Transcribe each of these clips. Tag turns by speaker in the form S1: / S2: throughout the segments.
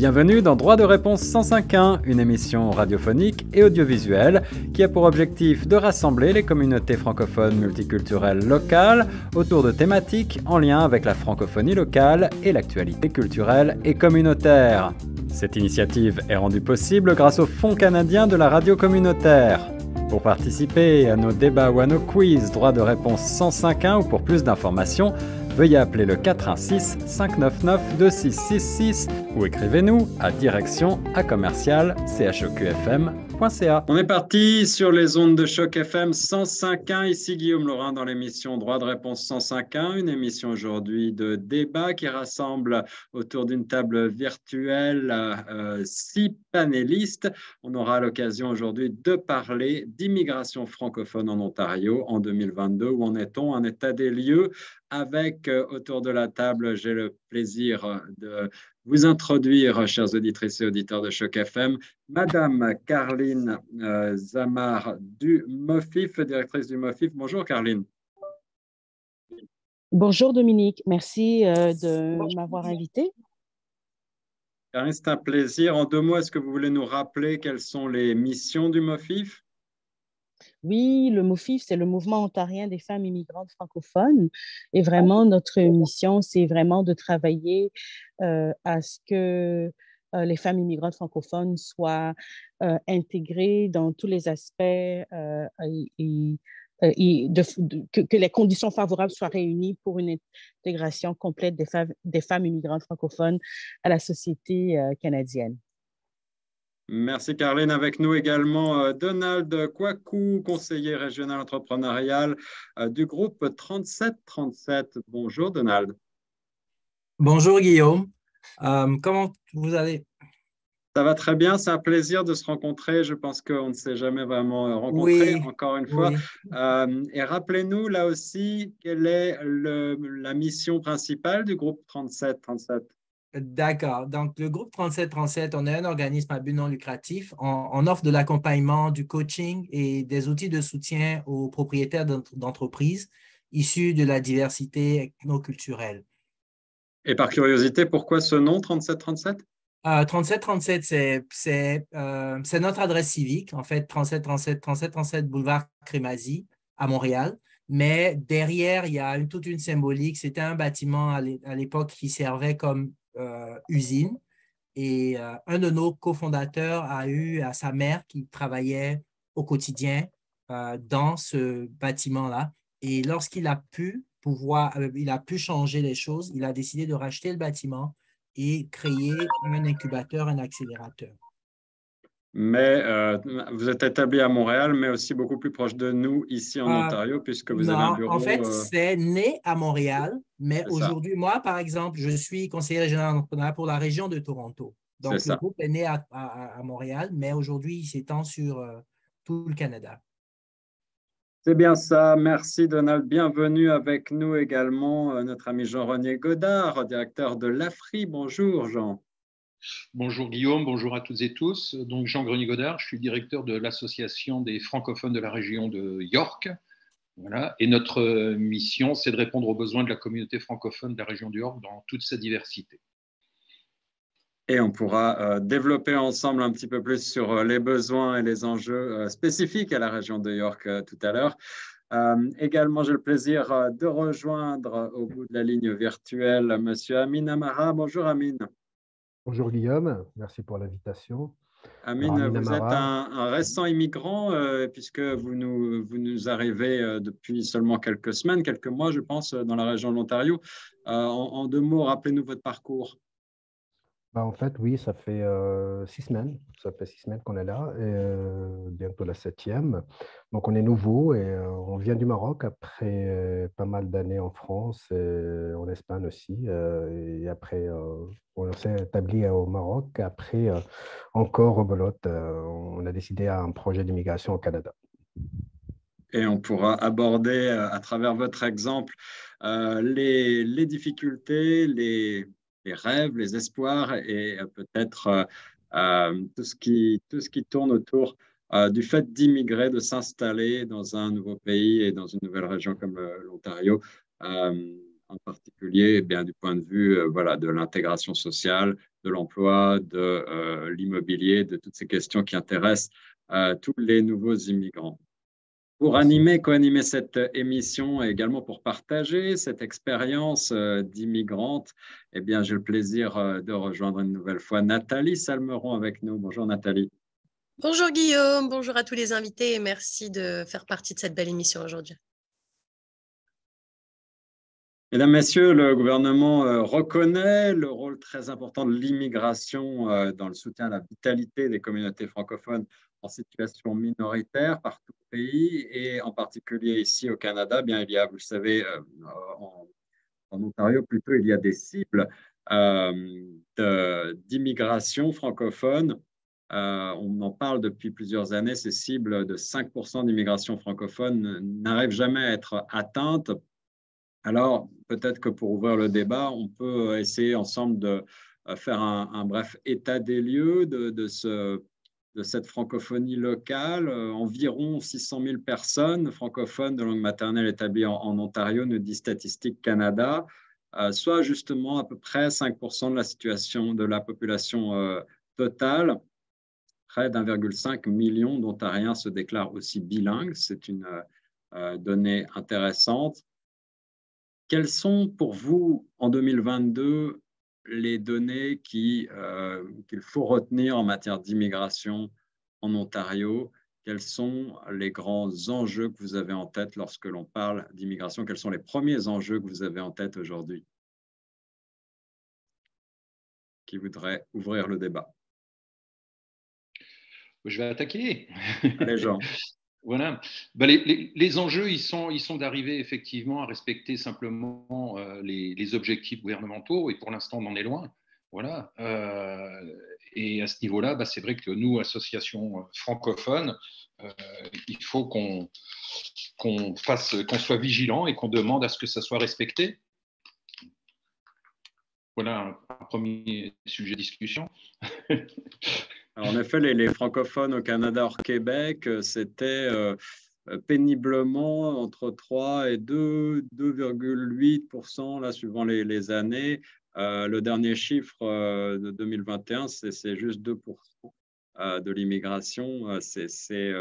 S1: Bienvenue dans Droit de réponse 105.1, une émission radiophonique et audiovisuelle qui a pour objectif de rassembler les communautés francophones multiculturelles locales autour de thématiques en lien avec la francophonie locale et l'actualité culturelle et communautaire. Cette initiative est rendue possible grâce au Fonds canadien de la radio communautaire. Pour participer à nos débats ou à nos quiz Droit de réponse 105.1 ou pour plus d'informations, veuillez appeler le 416-599-2666 ou écrivez-nous à direction@choqfm.ca. On est parti sur les ondes de Choc FM 105.1. Ici Guillaume Laurin dans l'émission Droit de réponse 105.1, une émission aujourd'hui de débat qui rassemble autour d'une table virtuelle 6 panélistes. On aura l'occasion aujourd'hui de parler d'immigration francophone en Ontario en 2022. Où en est-on? Un état des lieux. Avec, autour de la table, j'ai le plaisir de vous introduire, chers auditrices et auditeurs de Choc FM, Madame Carline Zamar du MOFIF, directrice du MOFIF. Bonjour Carline.
S2: Bonjour Dominique, merci de m'avoir invité.
S1: Carline, c'est un plaisir. En 2 mots, est-ce que vous voulez nous rappeler quelles sont les missions du MOFIF?
S2: Oui, le MOFIF, c'est le Mouvement ontarien des femmes immigrantes francophones. Et vraiment, notre mission, c'est vraiment de travailler à ce que les femmes immigrantes francophones soient intégrées dans tous les aspects que les conditions favorables soient réunies pour une intégration complète des femmes immigrantes francophones à la société canadienne.
S1: Merci Carline. Avec nous également Donald Kwaku, conseiller régional entrepreneurial du groupe 3737. Bonjour Donald.
S3: Bonjour Guillaume. Comment vous allez?
S1: Ça va très bien, c'est un plaisir de se rencontrer. Je pense qu'on ne s'est jamais vraiment rencontré, encore une fois. Et rappelez-nous là aussi, quelle est la mission principale du groupe 3737?
S3: D'accord. Donc, le groupe 3737, on est un organisme à but non lucratif. On offre de l'accompagnement, du coaching et des outils de soutien aux propriétaires d'entreprises issus de la diversité ethnoculturelle.
S1: Et par curiosité, pourquoi ce nom 3737?
S3: 3737, c'est notre adresse civique, en fait, 3737 boulevard Crémazie à Montréal. Mais derrière, il y a toute une symbolique. C'était un bâtiment à l'époque qui servait comme usine. Et un de nos cofondateurs a eu sa mère qui travaillait au quotidien dans ce bâtiment-là. Et lorsqu'il a pu changer les choses, il a décidé de racheter le bâtiment et créer un incubateur, un accélérateur.
S1: Mais vous êtes établi à Montréal, mais aussi beaucoup plus proche de nous ici en Ontario, puisque vous avez un bureau.
S3: En fait, c'est né à Montréal, mais aujourd'hui, moi, par exemple, je suis conseiller régional entrepreneurial pour la région de Toronto. Donc, le groupe est né à Montréal, mais aujourd'hui, il s'étend sur tout le Canada.
S1: C'est bien ça. Merci Donald. Bienvenue avec nous également notre ami Jean-René Godard, directeur de l'AFRI. Bonjour Jean.
S4: Bonjour Guillaume, bonjour à toutes et tous. Donc Jean-René Godard, je suis directeur de l'Association des francophones de la région de York. Voilà. Et notre mission, c'est de répondre aux besoins de la communauté francophone de la région de York dans toute sa diversité.
S1: Et on pourra développer ensemble un petit peu plus sur les besoins et les enjeux spécifiques à la région de York tout à l'heure. Également, j'ai le plaisir de rejoindre au bout de la ligne virtuelle M. Amin Amara. Bonjour Amin.
S5: Bonjour Guillaume, merci pour l'invitation.
S1: Amin, vous êtes un récent immigrant puisque vous nous arrivez depuis seulement quelques semaines, quelques mois, je pense, dans la région de l'Ontario. En 2 mots, rappelez-nous votre parcours.
S5: En fait, oui, ça fait 6 semaines. Ça fait 6 semaines qu'on est là, et bientôt la 7e. Donc, on est nouveau et on vient du Maroc après pas mal d'années en France et en Espagne aussi. Et après, on s'est établi au Maroc. Après, encore au Belote, on a décidé à un projet d'immigration au Canada.
S1: Et on pourra aborder à travers votre exemple les difficultés, les rêves, les espoirs et peut-être tout ce qui tourne autour du fait d'immigrer, de s'installer dans un nouveau pays et dans une nouvelle région comme l'Ontario, en particulier du point de vue de l'intégration sociale de l'emploi, de l'immobilier, de toutes ces questions qui intéressent tous les nouveaux immigrants. Pour co-animer cette émission et également pour partager cette expérience d'immigrante, eh bien, j'ai le plaisir de rejoindre une nouvelle fois Nathalie Salmeron avec nous. Bonjour Nathalie.
S6: Bonjour Guillaume, bonjour à tous les invités et merci de faire partie de cette belle émission aujourd'hui.
S1: Mesdames, Messieurs, le gouvernement reconnaît le rôle très important de l'immigration dans le soutien à la vitalité des communautés francophones en situation minoritaire partout au pays et en particulier ici au Canada. Bien, il y a, vous le savez, en Ontario plutôt, il y a des cibles d'immigration francophone. On en parle depuis plusieurs années. Ces cibles de 5% d'immigration francophone n'arrivent jamais à être atteintes. Alors, peut-être que pour ouvrir le débat, on peut essayer ensemble de faire un bref état des lieux de cette francophonie locale. Environ 600 000 personnes francophones de langue maternelle établies en Ontario, nous dit Statistique Canada, soit justement à peu près 5% de la situation de la population totale. Près d'1,5 million d'Ontariens se déclarent aussi bilingues. C'est une donnée intéressante. Quelles sont pour vous, en 2022, les données qu'il faut retenir en matière d'immigration en Ontario? Quels sont les grands enjeux que vous avez en tête lorsque l'on parle d'immigration? Quels sont les premiers enjeux que vous avez en tête aujourd'hui? Qui voudrait ouvrir le débat?
S4: Je vais attaquer.
S1: Allez, Jean.
S4: Voilà. Ben, les enjeux, ils sont d'arriver effectivement à respecter simplement les objectifs gouvernementaux, et pour l'instant, on en est loin. Voilà. Et à ce niveau-là, ben, c'est vrai que nous, association francophone, il faut qu'on soit vigilant et qu'on demande à ce que ça soit respecté. Voilà un premier sujet de discussion.
S1: Alors, en effet, les francophones au Canada hors Québec, c'était péniblement entre 3 et 2,8% là, suivant les années. Le dernier chiffre de 2021, c'est juste 2% de l'immigration. C'est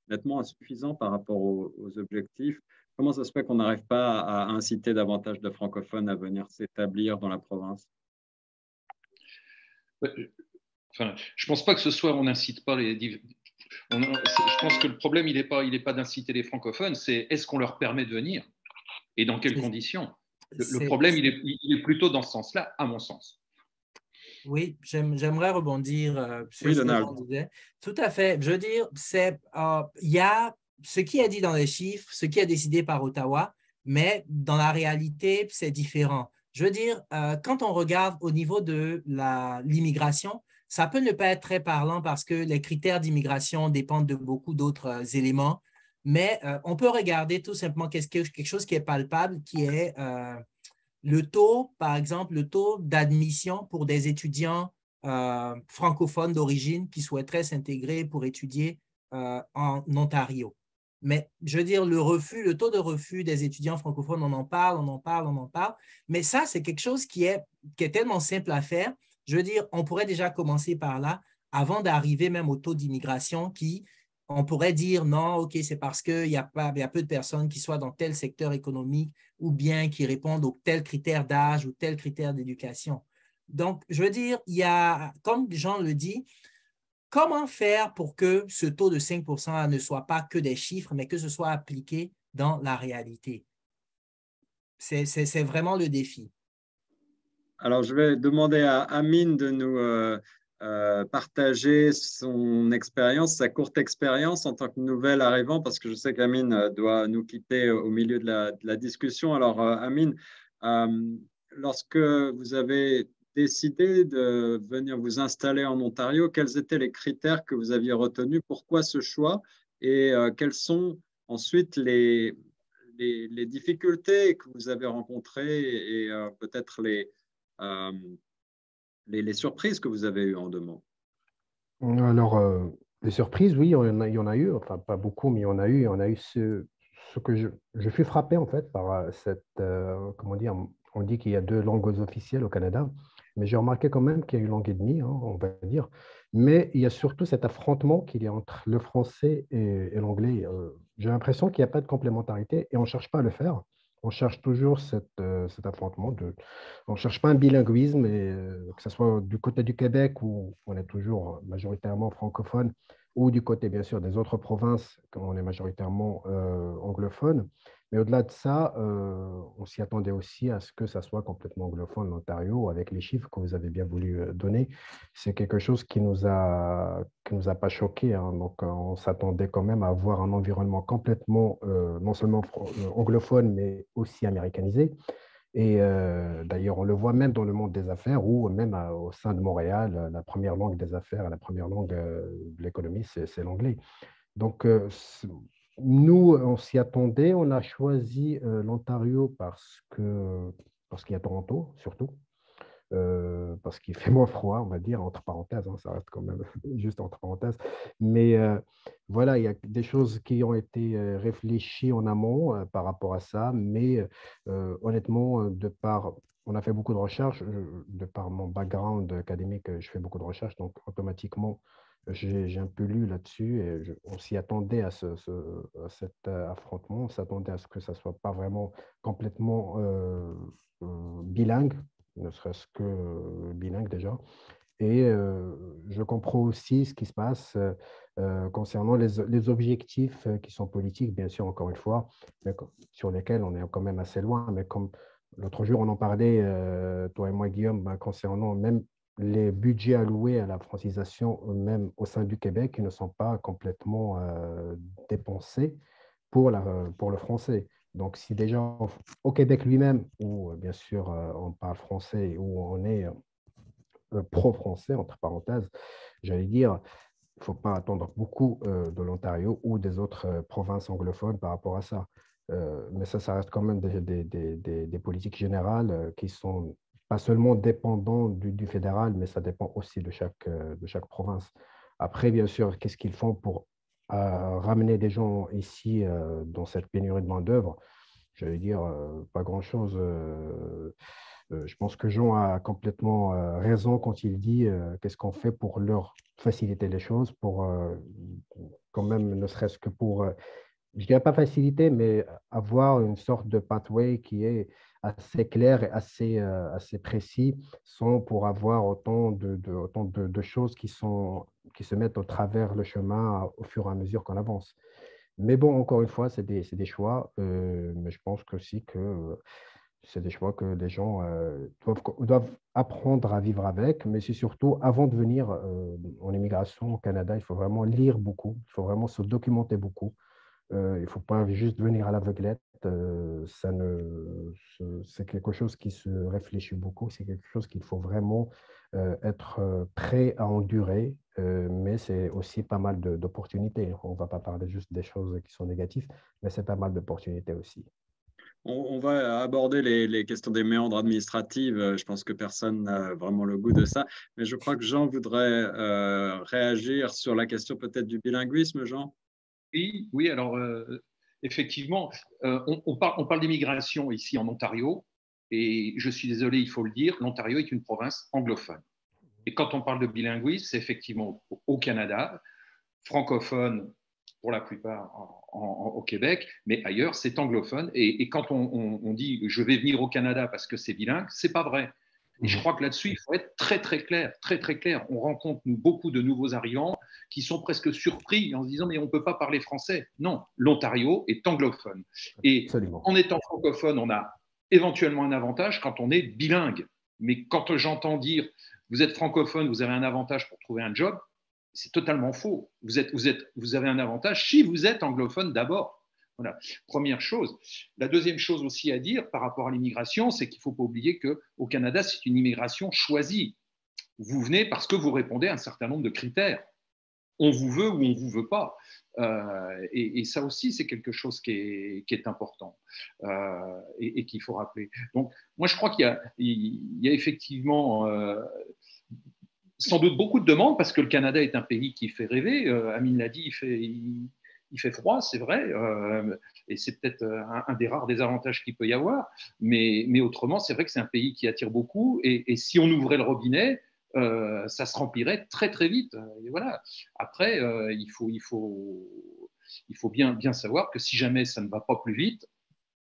S1: nettement insuffisant par rapport aux objectifs. Comment ça se fait qu'on n'arrive pas à inciter davantage de francophones à venir s'établir dans la province?
S4: Enfin, je ne pense pas que ce soit, on n'incite pas les. Je pense que le problème, il n'est pas d'inciter les francophones, c'est est-ce qu'on leur permet de venir et dans quelles conditions. Le problème, il est plutôt dans ce sens-là, à mon sens.
S3: Oui, j'aimerais rebondir sur
S1: oui,
S3: ce que Jean disait. Tout à fait. Je veux dire, il y a ce qui est dit dans les chiffres, ce qui est décidé par Ottawa, mais dans la réalité, c'est différent. Je veux dire, quand on regarde au niveau de l'immigration, ça peut ne pas être très parlant parce que les critères d'immigration dépendent de beaucoup d'autres éléments, mais on peut regarder tout simplement quelque chose qui est palpable, qui est le taux, par exemple, le taux d'admission pour des étudiants francophones d'origine qui souhaiteraient s'intégrer pour étudier en Ontario. Mais je veux dire, le taux de refus des étudiants francophones, on en parle, mais ça, c'est quelque chose qui est tellement simple à faire. Je veux dire, on pourrait déjà commencer par là avant d'arriver même au taux d'immigration qui, on pourrait dire non, OK, c'est parce qu'il y a peu de personnes qui soient dans tel secteur économique ou bien qui répondent aux tels critères d'âge ou tels critères d'éducation. Donc, je veux dire, il y a, comme Jean le dit, comment faire pour que ce taux de 5% ne soit pas que des chiffres, mais que ce soit appliqué dans la réalité? C'est vraiment le défi.
S1: Alors, je vais demander à Amine de nous partager son expérience, sa courte expérience en tant que nouvel arrivant, parce que je sais qu'Amine doit nous quitter au milieu de la discussion. Alors, Amine, lorsque vous avez décidé de venir vous installer en Ontario, quels étaient les critères que vous aviez retenus? Pourquoi ce choix? Et quelles sont ensuite les difficultés que vous avez rencontrées et peut-être les surprises que vous avez eues en 2 mois?
S5: Alors, les surprises, oui, il y en a eu, enfin pas beaucoup, mais il y en a eu. On a eu ce que je fus frappé en fait par cette, comment dire, on dit qu'il y a 2 langues officielles au Canada, Mais j'ai remarqué quand même qu'il y a une langue et demie, hein, on va dire. Mais il y a surtout cet affrontement qu'il y a entre le français et l'anglais. J'ai l'impression qu'il n'y a pas de complémentarité et on ne cherche pas à le faire. On cherche toujours cet affrontement. On ne cherche pas un bilinguisme, que ce soit du côté du Québec où on est toujours majoritairement francophone, ou du côté, bien sûr, des autres provinces, où on est majoritairement anglophone. Mais au-delà de ça, on s'y attendait aussi à ce que ça soit complètement anglophone, l'Ontario, avec les chiffres que vous avez bien voulu donner. C'est quelque chose qui nous a pas choqué, hein. Donc, on s'attendait quand même à avoir un environnement complètement, non seulement anglophone, mais aussi américanisé. Et d'ailleurs, on le voit même dans le monde des affaires, ou même au sein de Montréal, la première langue des affaires, la première langue de l'économie, c'est l'anglais. Donc, nous, on s'y attendait. On a choisi l'Ontario parce qu'il y a Toronto, surtout, parce qu'il fait moins froid, on va dire, entre parenthèses, hein, ça reste quand même juste entre parenthèses. Mais voilà, il y a des choses qui ont été réfléchies en amont par rapport à ça, mais honnêtement, on a fait beaucoup de recherches, de par mon background académique, je fais beaucoup de recherches, donc automatiquement, j'ai un peu lu là-dessus et on s'y attendait à cet affrontement, on s'attendait à ce que ça ne soit pas vraiment complètement bilingue, ne serait-ce que bilingue déjà. Et je comprends aussi ce qui se passe concernant les objectifs qui sont politiques, bien sûr, encore une fois, mais sur lesquels on est quand même assez loin. Mais comme l'autre jour, on en parlait, toi et moi, Guillaume, concernant même les budgets alloués à la francisation, même au sein du Québec, qui ne sont pas complètement dépensés pour le français. Donc, si déjà au Québec lui-même, où bien sûr on parle français, où on est pro-français, entre parenthèses, j'allais dire, il ne faut pas attendre beaucoup de l'Ontario ou des autres provinces anglophones par rapport à ça. Mais ça reste quand même des politiques générales qui sont pas seulement dépendantes du fédéral, mais ça dépend aussi de chaque province. Après, bien sûr, qu'est-ce qu'ils font pour ramener des gens ici dans cette pénurie de main-d'œuvre? J'allais dire, pas grand-chose. Je pense que Jean a complètement raison quand il dit qu'est-ce qu'on fait pour leur faciliter les choses, pour quand même, ne serait-ce que pour, je ne dirais pas faciliter, mais avoir une sorte de pathway qui est assez clair et assez précis, sans pour avoir autant de choses qui se mettent au travers le chemin au fur et à mesure qu'on avance. Mais bon, encore une fois, c'est des choix, mais je pense que aussi que c'est des choix que les gens doivent apprendre à vivre avec, mais c'est surtout, avant de venir en immigration au Canada, il faut vraiment lire beaucoup, il faut vraiment se documenter beaucoup. Il ne faut pas juste venir à l'aveuglette. C'est quelque chose qui se réfléchit beaucoup, c'est quelque chose qu'il faut vraiment être prêt à endurer, mais c'est aussi pas mal d'opportunités. On ne va pas parler juste des choses qui sont négatives, mais c'est pas mal d'opportunités aussi.
S1: On va aborder les questions des méandres administratives. Je pense que personne n'a vraiment le goût de ça. Mais je crois que Jean voudrait réagir sur la question peut-être du bilinguisme, Jean.
S4: Oui, alors effectivement, on parle d'immigration ici en Ontario, et je suis désolé, il faut le dire, l'Ontario est une province anglophone. Et quand on parle de bilinguisme, c'est effectivement au Canada, francophone pour la plupart au Québec, mais ailleurs, c'est anglophone. Et quand on dit « je vais venir au Canada parce que c'est bilingue », c'est pas vrai. Et je crois que là-dessus, il faut être très, très clair, très, très clair. On rencontre beaucoup de nouveaux arrivants qui sont presque surpris en se disant « mais on ne peut pas parler français ». Non, l'Ontario est anglophone. Et
S5: Absolument.
S4: En étant francophone, on a éventuellement un avantage quand on est bilingue. Mais quand j'entends dire « vous êtes francophone, vous avez un avantage pour trouver un job », c'est totalement faux. Vous avez un avantage si vous êtes anglophone d'abord. Voilà, première chose. La deuxième chose aussi à dire par rapport à l'immigration, c'est qu'il ne faut pas oublier qu'au Canada, c'est une immigration choisie. Vous venez parce que vous répondez à un certain nombre de critères. On vous veut ou on ne vous veut pas. Et ça aussi, c'est quelque chose qui est important et qu'il faut rappeler. Donc, moi, je crois qu'il y a effectivement sans doute beaucoup de demandes parce que le Canada est un pays qui fait rêver. Amine l'a dit, il fait froid, c'est vrai, et c'est peut-être un des rares désavantages qu'il peut y avoir, mais autrement, c'est vrai que c'est un pays qui attire beaucoup, et si on ouvrait le robinet, ça se remplirait très très vite. Et voilà. Après, il faut bien savoir que si jamais ça ne va pas plus vite,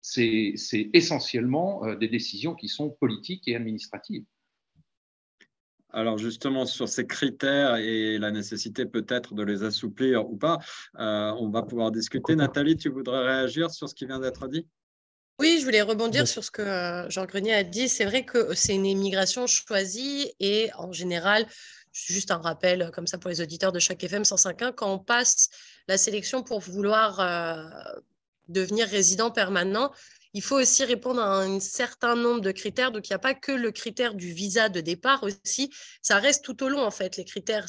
S4: c'est essentiellement des décisions qui sont politiques et administratives.
S1: Alors justement, sur ces critères et la nécessité peut-être de les assouplir ou pas, on va pouvoir discuter. Nathalie, tu voudrais réagir sur ce qui vient d'être dit?
S6: Oui, je voulais rebondir sur ce que Jean Grenier a dit. C'est vrai que c'est une immigration choisie et en général, juste un rappel comme ça pour les auditeurs de Choc FM 105.1, quand on passe la sélection pour vouloir devenir résident permanent, il faut aussi répondre à un certain nombre de critères. Donc, il n'y a pas que le critère du visa de départ aussi. Ça reste tout au long, en fait. Les critères,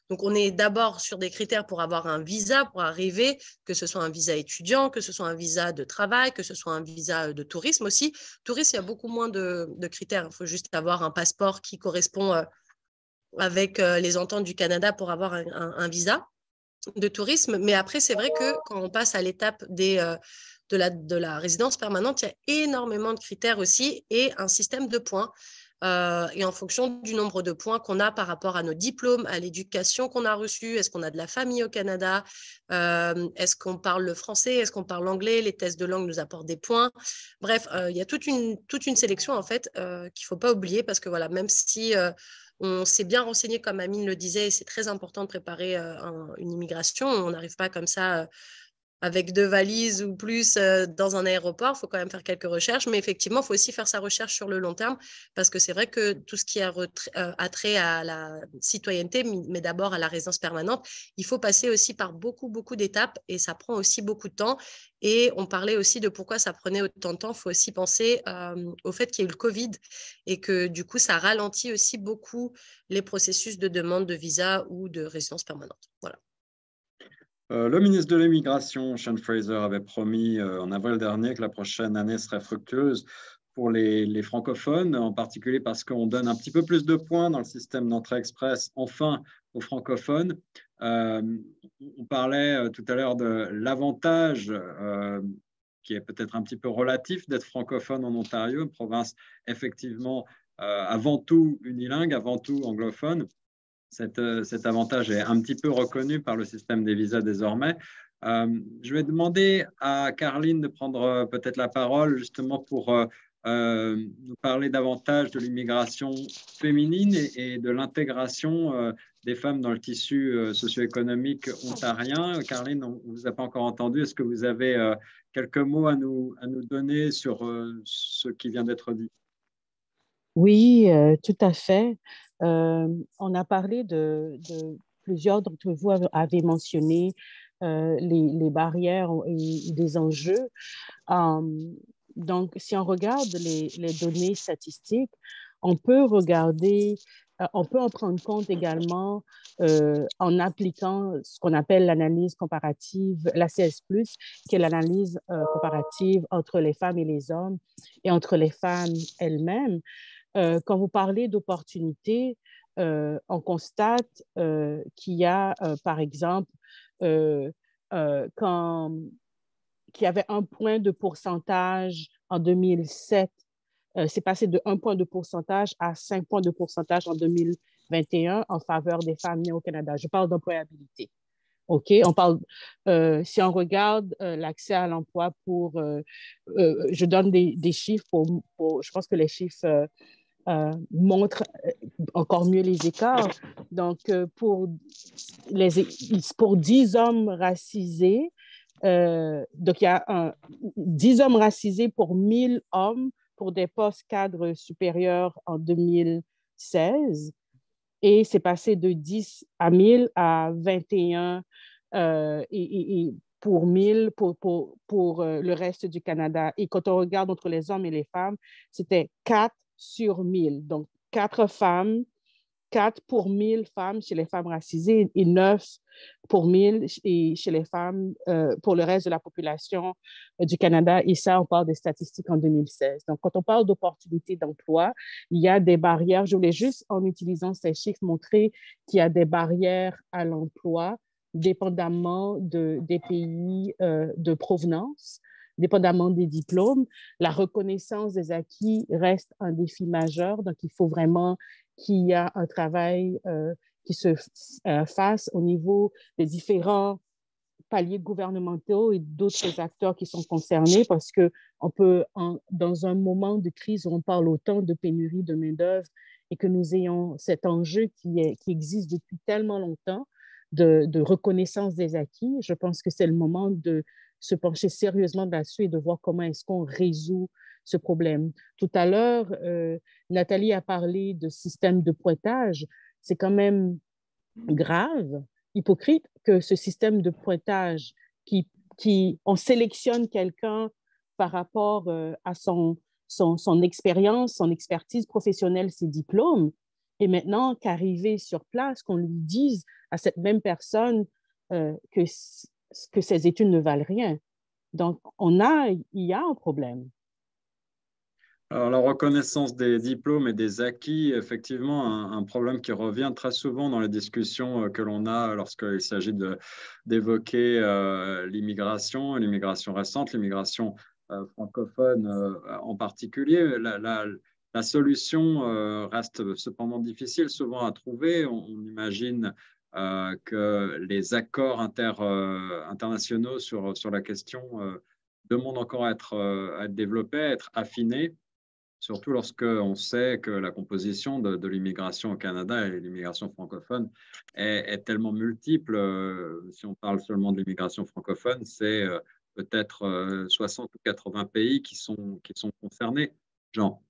S6: donc, on est d'abord sur des critères pour avoir un visa, pour arriver, que ce soit un visa étudiant, que ce soit un visa de travail, que ce soit un visa de tourisme aussi. Tourisme, il y a beaucoup moins de critères. Il faut juste avoir un passeport qui correspond avec les ententes du Canada pour avoir un visa de tourisme. Mais après, c'est vrai que quand on passe à l'étape de la résidence permanente, il y a énormément de critères aussi et un système de points. Et en fonction du nombre de points qu'on a par rapport à nos diplômes, à l'éducation qu'on a reçue, est-ce qu'on a de la famille au Canada, est-ce qu'on parle le français, est-ce qu'on parle l'anglais, les tests de langue nous apportent des points. Bref, il y a toute une sélection en fait qu'il ne faut pas oublier parce que voilà, même si on s'est bien renseigné, comme Amine le disait, et c'est très important de préparer une immigration. On n'arrive pas comme ça avec 2 valises ou plus dans un aéroport. Il faut quand même faire quelques recherches. Mais effectivement, il faut aussi faire sa recherche sur le long terme parce que c'est vrai que tout ce qui a trait à la citoyenneté, mais d'abord à la résidence permanente, il faut passer aussi par beaucoup, beaucoup d'étapes et ça prend aussi beaucoup de temps. Et on parlait aussi de pourquoi ça prenait autant de temps. Il faut aussi penser au fait qu'il y a eu le Covid et que du coup, ça ralentit aussi beaucoup les processus de demande de visa ou de résidence permanente. Voilà.
S1: Le ministre de l'Immigration, Sean Fraser, avait promis en avril dernier que la prochaine année serait fructueuse pour les francophones, en particulier parce qu'on donne un petit peu plus de points dans le système d'entrée express, enfin, aux francophones. On parlait tout à l'heure de l'avantage qui est peut-être un petit peu relatif d'être francophone en Ontario, une province effectivement avant tout unilingue, avant tout anglophone. Cet avantage est un petit peu reconnu par le système des visas désormais. Je vais demander à Caroline de prendre peut-être la parole justement pour nous parler davantage de l'immigration féminine et de l'intégration des femmes dans le tissu socio-économique ontarien. Caroline, on ne vous a pas encore entendu. Est-ce que vous avez quelques mots à nous donner sur ce qui vient d'être dit?
S2: Oui, tout à fait. On a parlé plusieurs d'entre vous avez mentionné les barrières et des enjeux. Donc, si on regarde les données statistiques, on peut on peut en prendre compte également en appliquant ce qu'on appelle l'analyse comparative, la CS+, qui est l'analyse comparative entre les femmes et les hommes et entre les femmes elles-mêmes. Quand vous parlez d'opportunités, on constate qu'il y a, par exemple, qu'il y avait 1 point de pourcentage en 2007. C'est passé de 1 point de pourcentage à 5 points de pourcentage en 2021 en faveur des femmes nées au Canada. Je parle d'employabilité. OK, si on regarde l'accès à l'emploi je donne des chiffres je pense que les chiffres montrent encore mieux les écarts. Donc, pour 10 hommes racisés, donc il y a 10 hommes racisés pour 1000 hommes pour des postes cadres supérieurs en 2016. Et c'est passé de 10 à 1000 à 21 et pour 1000 pour le reste du Canada. Et quand on regarde entre les hommes et les femmes, c'était 4 sur 1000. Donc, 4 pour 1000 femmes chez les femmes racisées et 9 pour 1000 chez les femmes pour le reste de la population du Canada. Et ça, on parle des statistiques en 2016. Donc, quand on parle d'opportunités d'emploi, il y a des barrières. Je voulais juste, en utilisant ces chiffres, montrer qu'il y a des barrières à l'emploi dépendamment des pays de provenance, dépendamment des diplômes. La reconnaissance des acquis reste un défi majeur, donc il faut vraiment qu'il y ait un travail qui se fasse au niveau des différents paliers gouvernementaux et d'autres acteurs qui sont concernés parce que on peut, dans un moment de crise où on parle autant de pénurie de main-d'œuvre et que nous ayons cet enjeu qui existe depuis tellement longtemps de reconnaissance des acquis, je pense que c'est le moment de se pencher sérieusement là-dessus et de voir comment est-ce qu'on résout ce problème. Tout à l'heure, Nathalie a parlé de système de pointage. C'est quand même grave, hypocrite, que ce système de pointage on sélectionne quelqu'un par rapport à son expérience, son expertise professionnelle, ses diplômes, et maintenant qu'arrivé sur place, qu'on lui dise à cette même personne que ses études ne valent rien. Donc, il y a un problème.
S1: Alors, la reconnaissance des diplômes et des acquis, effectivement, un problème qui revient très souvent dans les discussions que l'on a lorsqu'il s'agit d'évoquer l'immigration récente, l'immigration francophone en particulier. La solution reste cependant difficile souvent à trouver. On imagine que les accords internationaux sur la question demandent encore à être développés, à être affinés. Surtout lorsqu'on sait que la composition de l'immigration au Canada et l'immigration francophone est tellement multiple. Si on parle seulement de l'immigration francophone, c'est peut-être 60 ou 80 pays qui sont concernés. Jean.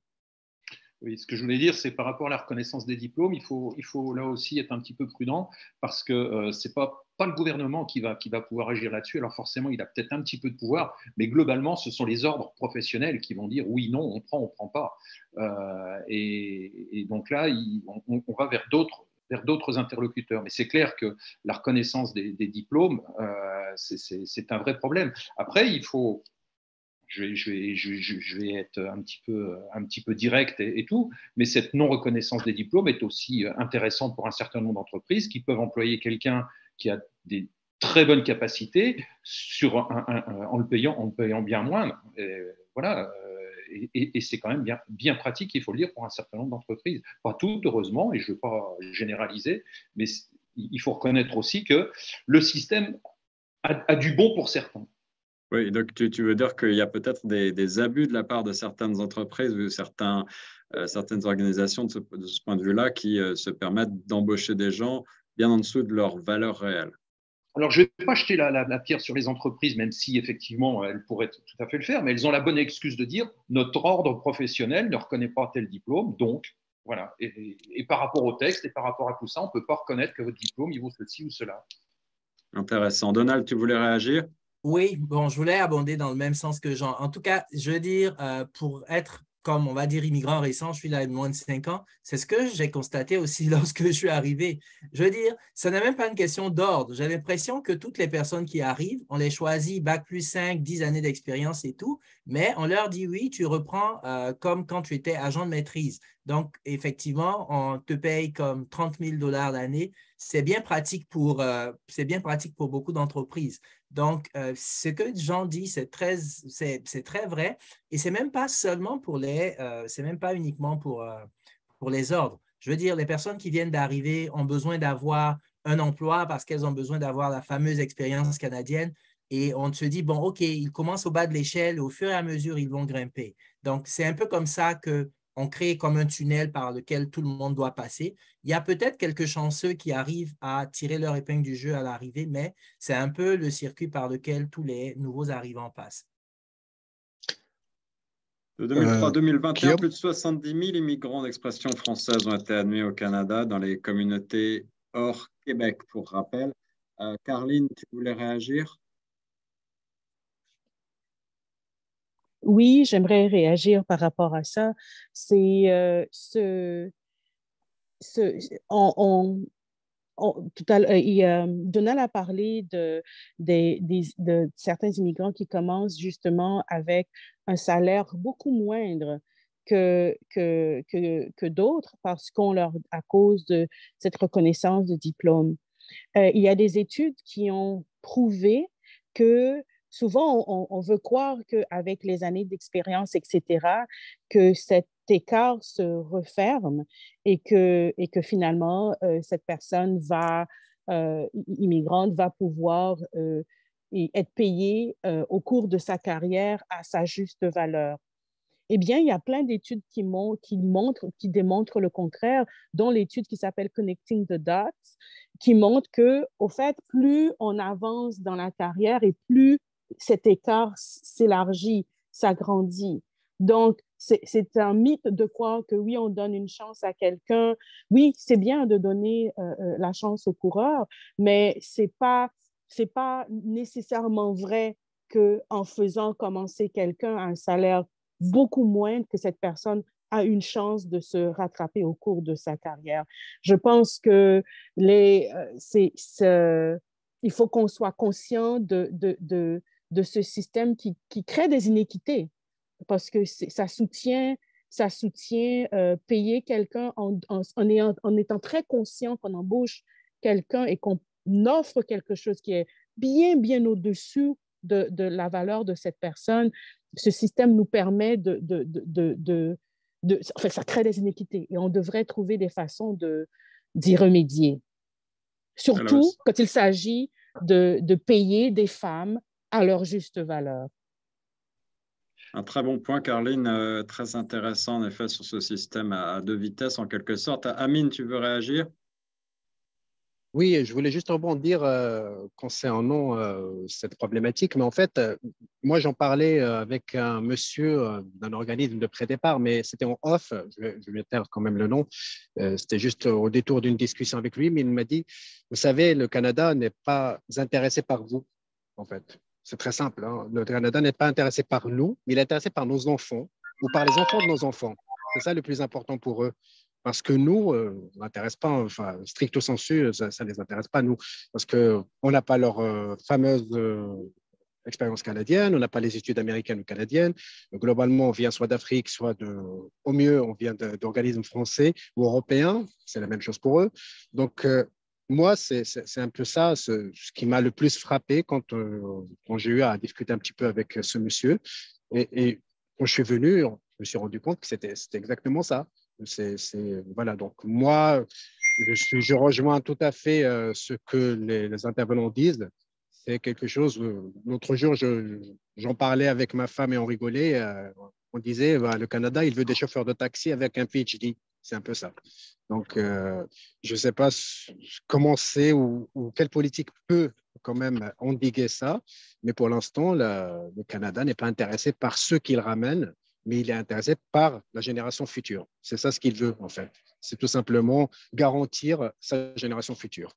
S4: Oui, ce que je voulais dire, c'est par rapport à la reconnaissance des diplômes, il faut là aussi être un petit peu prudent parce que ce n'est pas le gouvernement qui va pouvoir agir là-dessus. Alors forcément, il a peut-être un petit peu de pouvoir, mais globalement, ce sont les ordres professionnels qui vont dire oui, non, on prend pas. Et donc là, on va vers d'autres interlocuteurs. Mais c'est clair que la reconnaissance des diplômes, c'est un vrai problème. Après, il faut... Je vais être un petit peu direct et tout, mais cette non-reconnaissance des diplômes est aussi intéressante pour un certain nombre d'entreprises qui peuvent employer quelqu'un qui a des très bonnes capacités en le payant bien moindre. Et voilà. Et c'est quand même bien pratique, il faut le dire, pour un certain nombre d'entreprises. Pas toutes, heureusement, et je ne veux pas généraliser, mais il faut reconnaître aussi que le système a du bon pour certains.
S1: Oui, donc tu veux dire qu'il y a peut-être des abus de la part de certaines entreprises ou certaines organisations de ce point de vue-là qui se permettent d'embaucher des gens bien en dessous de leur valeur réelle.
S4: Alors, je ne vais pas jeter la pierre sur les entreprises, même si effectivement elles pourraient tout à fait le faire, mais elles ont la bonne excuse de dire notre ordre professionnel ne reconnaît pas tel diplôme, donc voilà. Et par rapport au texte et par rapport à tout ça, on ne peut pas reconnaître que votre diplôme il vaut ceci ou cela.
S1: Intéressant. Donald, tu voulais réagir?
S3: Oui, bon, je voulais abonder dans le même sens que Jean. En tout cas, je veux dire, pour être, comme on va dire, immigrant récent, je suis là de moins de 5 ans, c'est ce que j'ai constaté aussi lorsque je suis arrivé. Je veux dire, ce n'est même pas une question d'ordre. J'ai l'impression que toutes les personnes qui arrivent, on les choisit, bac+5, 10 années d'expérience et tout, mais on leur dit oui, tu reprends comme quand tu étais agent de maîtrise. Donc, effectivement, on te paye comme 30 000 $ l'année. C'est bien pratique pour beaucoup d'entreprises. Donc, ce que Jean dit, c'est très vrai. Et ce n'est même pas seulement c'est même pas uniquement pour les ordres. Je veux dire, les personnes qui viennent d'arriver ont besoin d'avoir un emploi parce qu'elles ont besoin d'avoir la fameuse expérience canadienne. Et on se dit, bon, OK, ils commencent au bas de l'échelle, au fur et à mesure, ils vont grimper. Donc, c'est un peu comme ça qu'on crée comme un tunnel par lequel tout le monde doit passer. Il y a peut-être quelques chanceux qui arrivent à tirer leur épingle du jeu à l'arrivée, mais c'est un peu le circuit par lequel tous les nouveaux arrivants passent.
S1: De 2003 à 2021, plus de 70 000 immigrants d'expression française ont été admis au Canada dans les communautés hors Québec, pour rappel. Caroline, tu voulais réagir?
S2: Oui, j'aimerais réagir par rapport à ça. C'est tout à l'heure, Donald a parlé de certains immigrants qui commencent justement avec un salaire beaucoup moindre que d'autres à cause de cette reconnaissance de diplôme. Il y a des études qui ont prouvé que souvent, on veut croire qu'avec les années d'expérience, etc., que cet écart se referme et que finalement, cette personne immigrante va pouvoir être payée au cours de sa carrière à sa juste valeur. Eh bien, il y a plein d'études qui démontrent le contraire, dont l'étude qui s'appelle Connecting the Dots, qui montre que, au fait, plus on avance dans la carrière et plus cet écart s'élargit, s'agrandit. Donc, c'est un mythe de croire que oui, on donne une chance à quelqu'un. Oui, c'est bien de donner la chance au coureur, mais c'est pas nécessairement vrai qu'en faisant commencer quelqu'un à un salaire beaucoup moins que cette personne a une chance de se rattraper au cours de sa carrière. Je pense que il faut qu'on soit conscient de ce système qui crée des inéquités parce que ça soutient payer quelqu'un en étant très conscient qu'on embauche quelqu'un et qu'on offre quelque chose qui est bien, bien au-dessus de la valeur de cette personne. Ce système nous permet enfin, ça crée des inéquités et on devrait trouver des façons d'y remédier. Surtout quand il s'agit de payer des femmes à leur juste valeur.
S1: Un très bon point, Caroline, très intéressant en effet sur ce système à deux vitesses en quelque sorte. Amine, tu veux réagir?
S5: Oui, je voulais juste rebondir concernant cette problématique, mais en fait, moi j'en parlais avec un monsieur d'un organisme de pré-départ, mais c'était en off, je vais taire quand même le nom, c'était juste au détour d'une discussion avec lui, mais il m'a dit, vous savez, le Canada n'est pas intéressé par vous, en fait. C'est très simple, hein. Le Canada n'est pas intéressé par nous, mais il est intéressé par nos enfants ou par les enfants de nos enfants. C'est ça le plus important pour eux. Parce que nous, on n'intéresse pas, enfin, stricto sensu, ça ne les intéresse pas, nous, parce qu'on n'a pas leur fameuse expérience canadienne, on n'a pas les études américaines ou canadiennes. Globalement, on vient soit d'Afrique, au mieux, on vient d'organismes français ou européens, c'est la même chose pour eux. Donc, moi, c'est un peu ça, ce qui m'a le plus frappé quand j'ai eu à discuter un petit peu avec ce monsieur. Et quand je suis venu, je me suis rendu compte que c'était exactement ça. Voilà, donc moi, je rejoins tout à fait ce que les intervenants disent. C'est quelque chose, l'autre jour, j'en parlais avec ma femme et on rigolait. On disait, bah, le Canada, il veut des chauffeurs de taxi avec un PhD. C'est un peu ça. Donc, je ne sais pas comment c'est ou quelle politique peut quand même endiguer ça, mais pour l'instant, le Canada n'est pas intéressé par ceux qu'il ramène, mais il est intéressé par la génération future. C'est ça ce qu'il veut, en fait. C'est tout simplement garantir sa génération future.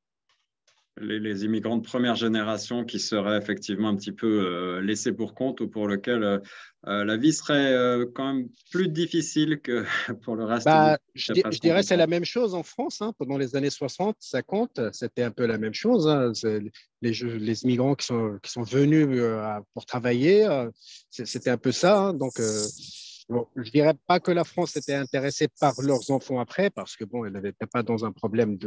S1: Les immigrants de première génération qui seraient effectivement un petit peu laissés pour compte ou pour lesquels la vie serait quand même plus difficile que pour le reste
S5: je dirais que c'est la même chose en France. Hein. Pendant les années 60, 50, c'était un peu la même chose. Hein. Les immigrants qui sont venus pour travailler, c'était un peu ça. Hein. Donc, bon, je ne dirais pas que la France était intéressée par leurs enfants après, parce que bon, elle n'était pas dans un problème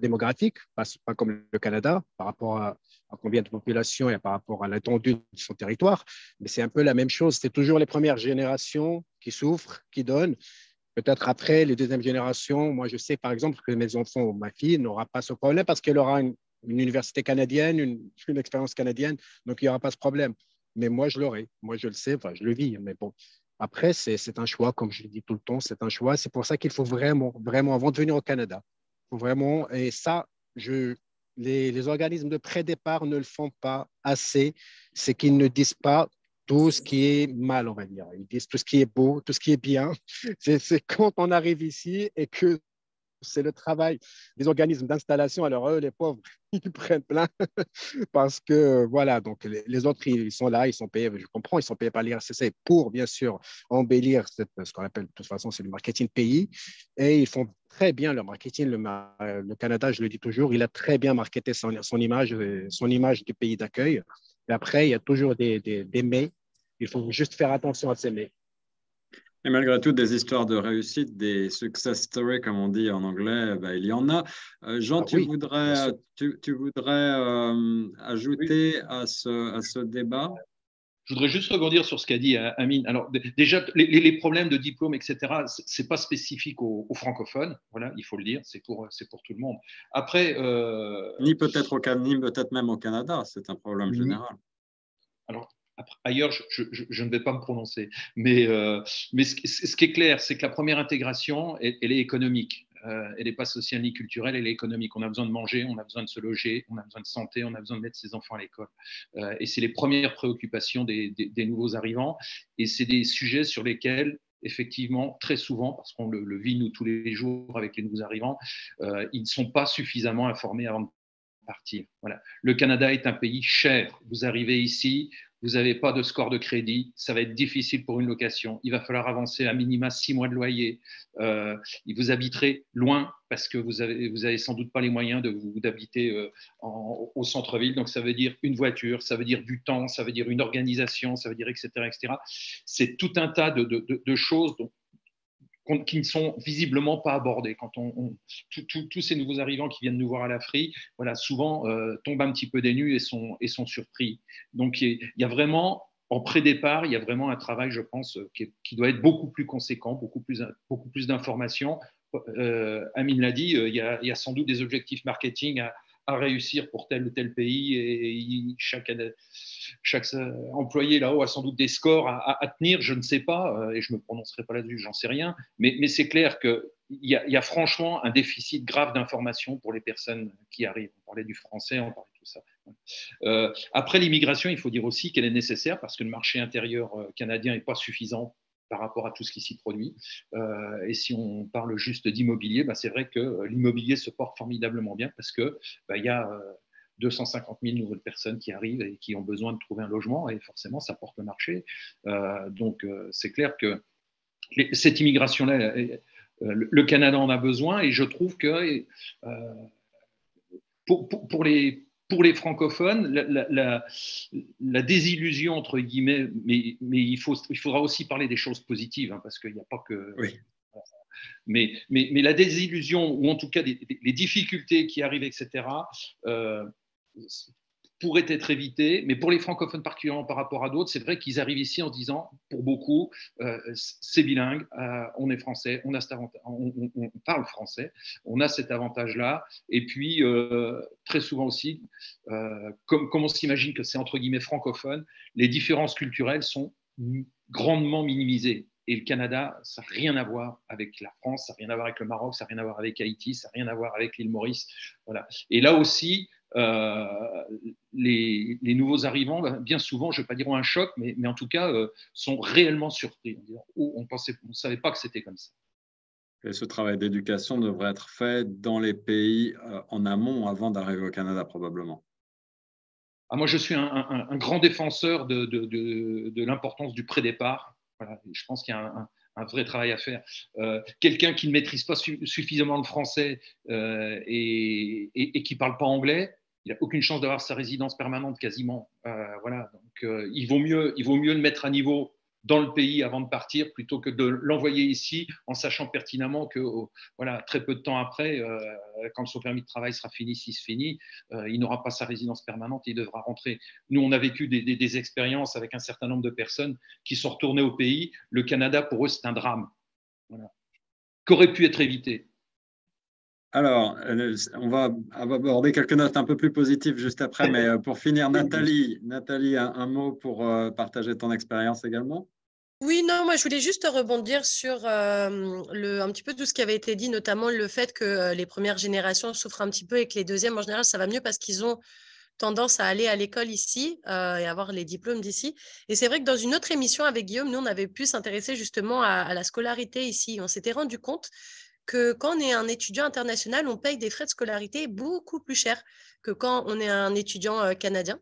S5: démographique, pas comme le Canada, par rapport à combien de population et par rapport à l'étendue de son territoire. Mais c'est un peu la même chose. C'est toujours les premières générations qui souffrent, qui donnent. Peut-être après, les deuxièmes générations, moi je sais par exemple que mes enfants ou ma fille n'aura pas ce problème parce qu'elle aura une université canadienne, une expérience canadienne, donc il n'y aura pas ce problème. Mais moi je l'aurai, moi je le sais, enfin je le vis, mais bon. Après, c'est un choix, comme je le dis tout le temps, c'est un choix. C'est pour ça qu'il faut vraiment, vraiment, avant de venir au Canada, il faut vraiment, et ça, les organismes de pré-départ ne le font pas assez, c'est qu'ils ne disent pas tout ce qui est mal, on va dire. Ils disent tout ce qui est beau, tout ce qui est bien. C'est quand on arrive ici et que c'est le travail des organismes d'installation. Alors eux, les pauvres, ils prennent plein parce que voilà, donc les autres, ils sont là, ils sont payés, je comprends, ils sont payés par l'IRCC pour, bien sûr, embellir ce qu'on appelle, de toute façon, c'est le marketing pays. Et ils font très bien leur marketing. Le Canada, je le dis toujours, il a très bien marketé son image du pays d'accueil. Et après, il y a toujours des mais. Il faut juste faire attention à ces mais.
S1: Et malgré tout, des histoires de réussite, des success stories, comme on dit en anglais, il y en a. Jean,
S5: Ah oui, bien sûr.
S1: tu voudrais
S4: Oui.
S1: ajouter à ce débat?
S4: Je voudrais juste rebondir sur ce qu'a dit Amine. Alors, déjà, les problèmes de diplôme, etc., ce n'est pas spécifique aux francophones. Voilà, il faut le dire, c'est pour tout le monde. Après,
S1: Ni peut-être même au Canada, c'est un problème général.
S4: alors, ailleurs, je ne vais pas me prononcer. Mais ce qui est clair, c'est que la première intégration, elle est économique. Elle n'est pas sociale ni culturelle, elle est économique. On a besoin de manger, on a besoin de se loger, on a besoin de santé, on a besoin de mettre ses enfants à l'école. Et c'est les premières préoccupations des nouveaux arrivants. Et c'est des sujets sur lesquels, effectivement, très souvent, parce qu'on le vit nous tous les jours avec les nouveaux arrivants, ils ne sont pas suffisamment informés avant de partir. Voilà. Le Canada est un pays cher. Vous arrivez ici, vous n'avez pas de score de crédit, ça va être difficile pour une location. Il va falloir avancer à minima 6 mois de loyer. Vous habiterez loin parce que vous avez sans doute pas les moyens d'habiter au centre-ville. Donc ça veut dire une voiture, ça veut dire du temps, ça veut dire une organisation, ça veut dire etc. etc. C'est tout un tas de choses qui ne sont visiblement pas abordés. Quand tous ces nouveaux arrivants qui viennent nous voir à l'Afrique, voilà, souvent tombent un petit peu des nues et sont surpris. Donc il y a vraiment, en pré-départ, il y a vraiment un travail, je pense, qui doit être beaucoup plus conséquent, beaucoup plus d'informations. Amine l'a dit, il y a sans doute des objectifs marketing à réussir pour tel ou tel pays et chaque employé là-haut a sans doute des scores à tenir, je ne sais pas, et je ne me prononcerai pas là-dessus, j'en sais rien, mais c'est clair qu'il y a franchement un déficit grave d'information pour les personnes qui arrivent. On parlait du français, on parlait de tout ça. Après l'immigration, il faut dire aussi qu'elle est nécessaire parce que le marché intérieur canadien n'est pas suffisant par rapport à tout ce qui s'y produit. Et si on parle juste d'immobilier, c'est vrai que l'immobilier se porte formidablement bien parce qu'il y a 250 000 nouvelles personnes qui arrivent et qui ont besoin de trouver un logement et forcément, ça porte le marché. Donc, c'est clair que cette immigration-là, le Canada en a besoin et je trouve que pour les francophones, la désillusion, entre guillemets, mais il faudra aussi parler des choses positives, hein, parce qu'il n'y a pas que…
S1: Oui.
S4: Mais la désillusion, ou en tout cas les difficultés qui arrivent, etc., pourraient être évitées. Mais pour les francophones particulièrement par rapport à d'autres, c'est vrai qu'ils arrivent ici en disant, pour beaucoup, c'est bilingue, on est français, on a cet avantage, on parle français, on a cet avantage-là. Et puis, très souvent aussi, comme on s'imagine que c'est entre guillemets francophone, les différences culturelles sont grandement minimisées. Et le Canada, ça n'a rien à voir avec la France, ça n'a rien à voir avec le Maroc, ça n'a rien à voir avec Haïti, ça n'a rien à voir avec l'île Maurice. Voilà. Et là aussi, les nouveaux arrivants, bien souvent, je ne vais pas dire ont un choc, mais en tout cas, sont réellement surpris. On ne savait pas que c'était comme ça.
S1: Et ce travail d'éducation devrait être fait dans les pays en amont avant d'arriver au Canada, probablement.
S4: Moi, je suis un grand défenseur de l'importance du pré-départ. Voilà, je pense qu'il y a un vrai travail à faire. Quelqu'un qui ne maîtrise pas suffisamment le français et qui ne parle pas anglais, il n'a aucune chance d'avoir sa résidence permanente quasiment. Voilà, donc il vaut mieux le mettre à niveau dans le pays avant de partir plutôt que de l'envoyer ici en sachant pertinemment que voilà, très peu de temps après, quand son permis de travail sera fini, s'il se finit, il n'aura pas sa résidence permanente et il devra rentrer. Nous, on a vécu des expériences avec un certain nombre de personnes qui sont retournées au pays. Le Canada, pour eux, c'est un drame. Voilà. Qu'aurait pu être évité.
S1: Alors, on va aborder quelques notes un peu plus positives juste après, mais pour finir, Nathalie, un mot pour partager ton expérience également?
S6: Oui, non, moi je voulais juste rebondir sur un petit peu tout ce qui avait été dit, notamment le fait que les premières générations souffrent un petit peu et que les deuxièmes, en général, ça va mieux parce qu'ils ont tendance à aller à l'école ici et avoir les diplômes d'ici. Et c'est vrai que dans une autre émission avec Guillaume, nous, on avait pu s'intéresser justement à la scolarité ici. On s'était rendu compte que quand on est un étudiant international, on paye des frais de scolarité beaucoup plus chers que quand on est un étudiant canadien.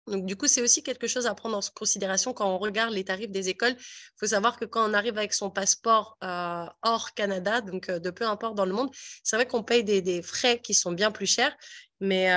S6: Donc, du coup, c'est aussi quelque chose à prendre en considération quand on regarde les tarifs des écoles. Il faut savoir que quand on arrive avec son passeport hors Canada, donc de peu importe dans le monde, c'est vrai qu'on paye des frais qui sont bien plus chers. Mais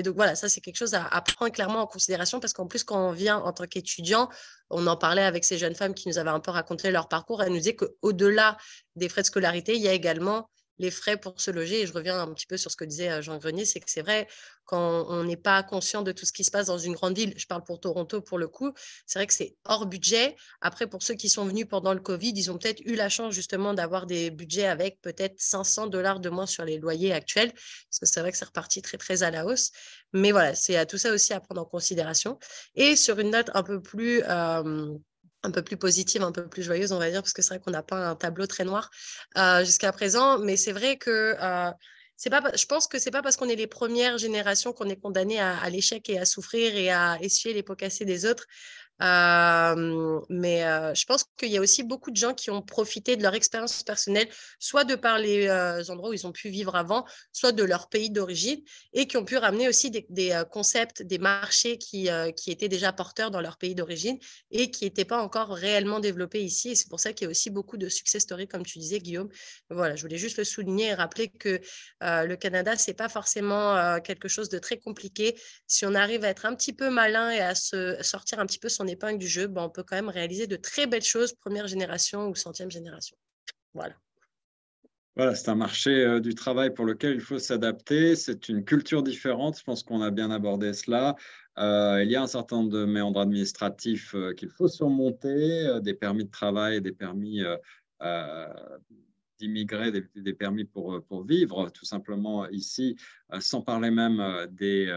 S6: donc voilà, ça, c'est quelque chose à prendre clairement en considération parce qu'en plus, quand on vient en tant qu'étudiant, on en parlait avec ces jeunes femmes qui nous avaient un peu raconté leur parcours. Elles nous disaient qu'au-delà des frais de scolarité, il y a également les frais pour se loger. Et je reviens un petit peu sur ce que disait Jean Grenier, c'est que c'est vrai, quand on n'est pas conscient de tout ce qui se passe dans une grande ville, je parle pour Toronto pour le coup, c'est vrai que c'est hors budget. Après, pour ceux qui sont venus pendant le Covid, ils ont peut-être eu la chance justement d'avoir des budgets avec peut-être 500 $ de moins sur les loyers actuels, parce que c'est vrai que c'est reparti très, très à la hausse. Mais voilà, c'est tout ça aussi à prendre en considération. Et sur une note un peu plus positive, un peu plus joyeuse, on va dire, parce que c'est vrai qu'on n'a pas un tableau très noir jusqu'à présent, mais c'est vrai que je pense que c'est pas parce qu'on est les premières générations qu'on est condamné à l'échec et à souffrir et à essuyer les pots cassés des autres. Mais je pense qu'il y a aussi beaucoup de gens qui ont profité de leur expérience personnelle, soit de par les endroits où ils ont pu vivre avant, soit de leur pays d'origine, et qui ont pu ramener aussi des concepts, des marchés qui étaient déjà porteurs dans leur pays d'origine et qui n'étaient pas encore réellement développés ici. Et c'est pour ça qu'il y a aussi beaucoup de success stories, comme tu disais, Guillaume. Voilà, je voulais juste le souligner et rappeler que le Canada, ce n'est pas forcément quelque chose de très compliqué. Si on arrive à être un petit peu malin et à se sortir un petit peu son épingle du jeu, on peut quand même réaliser de très belles choses, première génération ou centième génération. Voilà.
S1: Voilà, c'est un marché du travail pour lequel il faut s'adapter. C'est une culture différente. Je pense qu'on a bien abordé cela. Il y a un certain nombre de méandres administratifs qu'il faut surmonter, des permis de travail, des permis d'immigrer, des permis pour vivre tout simplement ici, sans parler même des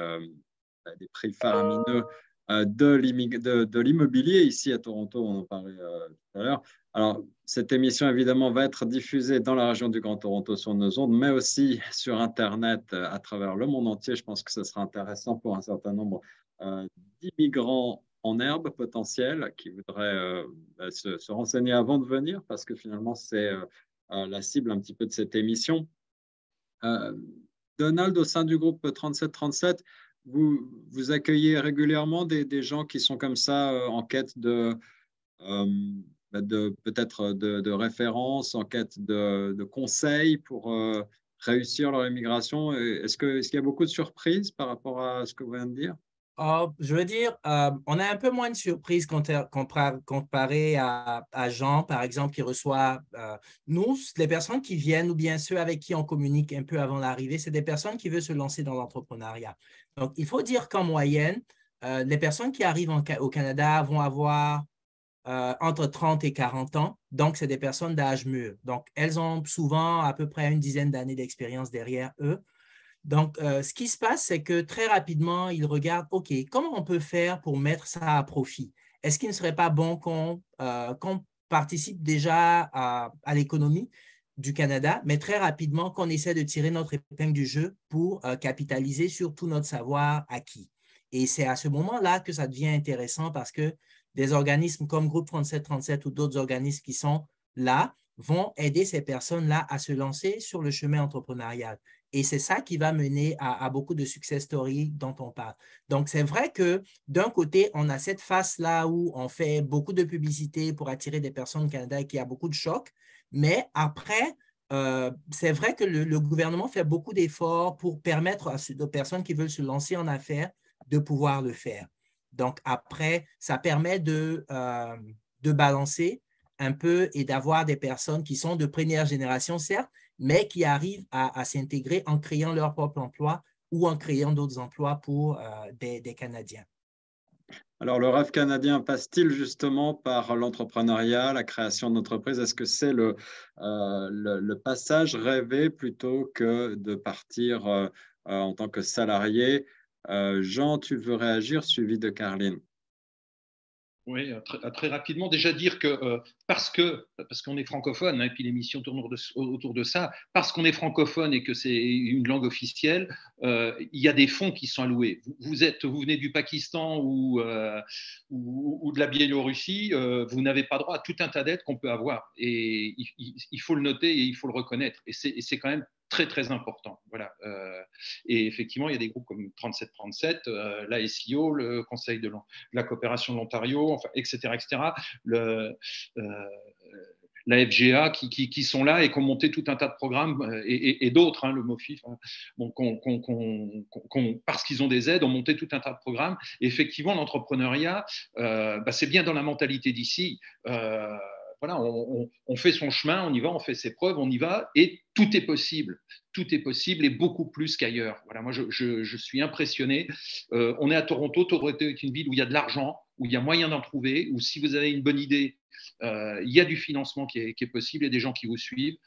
S1: prix faramineux de l'immobilier ici à Toronto, on en parlait tout à l'heure. Alors, cette émission, évidemment, va être diffusée dans la région du Grand Toronto sur nos ondes, mais aussi sur Internet à travers le monde entier. Je pense que ce sera intéressant pour un certain nombre d'immigrants en herbe potentiels qui voudraient se renseigner avant de venir, parce que finalement, c'est la cible un petit peu de cette émission. Donald, au sein du groupe 3737, vous accueillez régulièrement des gens qui sont comme ça en quête peut-être de références, en quête de conseils pour réussir leur immigration. Est-ce qu'il y a beaucoup de surprises par rapport à ce que vous venez de dire?
S3: Je veux dire, on a un peu moins de surprises comparé à Jean, par exemple, qui reçoit, nous, les personnes qui viennent ou bien ceux avec qui on communique un peu avant l'arrivée, c'est des personnes qui veulent se lancer dans l'entrepreneuriat. Donc, il faut dire qu'en moyenne, les personnes qui arrivent au Canada vont avoir entre 30 et 40 ans. Donc, c'est des personnes d'âge mûr. Donc, elles ont souvent à peu près une dizaine d'années d'expérience derrière eux. Donc, ce qui se passe, c'est que très rapidement, ils regardent, OK, comment on peut faire pour mettre ça à profit? Est-ce qu'il ne serait pas bon qu'on participe déjà à l'économie du Canada, mais très rapidement qu'on essaie de tirer notre épingle du jeu pour capitaliser sur tout notre savoir acquis? Et c'est à ce moment-là que ça devient intéressant parce que des organismes comme Groupe 3737 ou d'autres organismes qui sont là vont aider ces personnes-là à se lancer sur le chemin entrepreneurial. Et c'est ça qui va mener à beaucoup de success stories dont on parle. Donc, c'est vrai que d'un côté, on a cette face-là où on fait beaucoup de publicité pour attirer des personnes au Canada et qu'il y a beaucoup de chocs. Mais après, c'est vrai que le gouvernement fait beaucoup d'efforts pour permettre aux personnes qui veulent se lancer en affaires de pouvoir le faire. Donc, après, ça permet de balancer un peu et d'avoir des personnes qui sont de première génération, certes, mais qui arrivent à s'intégrer en créant leur propre emploi ou en créant d'autres emplois pour des Canadiens.
S1: Alors, le rêve canadien passe-t-il justement par l'entrepreneuriat, la création d'entreprises? Est-ce que c'est le passage rêvé plutôt que de partir en tant que salarié? Jean, tu veux réagir, suivi de Caroline.
S4: Oui, très rapidement, déjà dire que parce qu'on est francophone, et puis l'émission tourne autour de ça, parce qu'on est francophone et que c'est une langue officielle, il y a des fonds qui sont alloués. Vous venez du Pakistan ou de la Biélorussie, vous n'avez pas droit à tout un tas d'aides qu'on peut avoir. Et il faut le noter et il faut le reconnaître. Et c'est quand même très, très important. Voilà. Et effectivement, il y a des groupes comme 3737, la SEO, le Conseil de la coopération de l'Ontario, enfin, etc., etc., la FGA qui sont là et qui ont monté tout un tas de programmes et d'autres, le MOFIF, bon, parce qu'ils ont des aides, ont monté tout un tas de programmes. Et effectivement, l'entrepreneuriat, c'est bien dans la mentalité d'ici. Voilà, on fait son chemin, on y va, on fait ses preuves, on y va, et tout est possible. Tout est possible et beaucoup plus qu'ailleurs. Voilà, moi, je suis impressionné. On est à Toronto. Toronto est une ville où il y a de l'argent, où il y a moyen d'en trouver, où si vous avez une bonne idée, il y a du financement qui est possible et des gens qui vous suivent.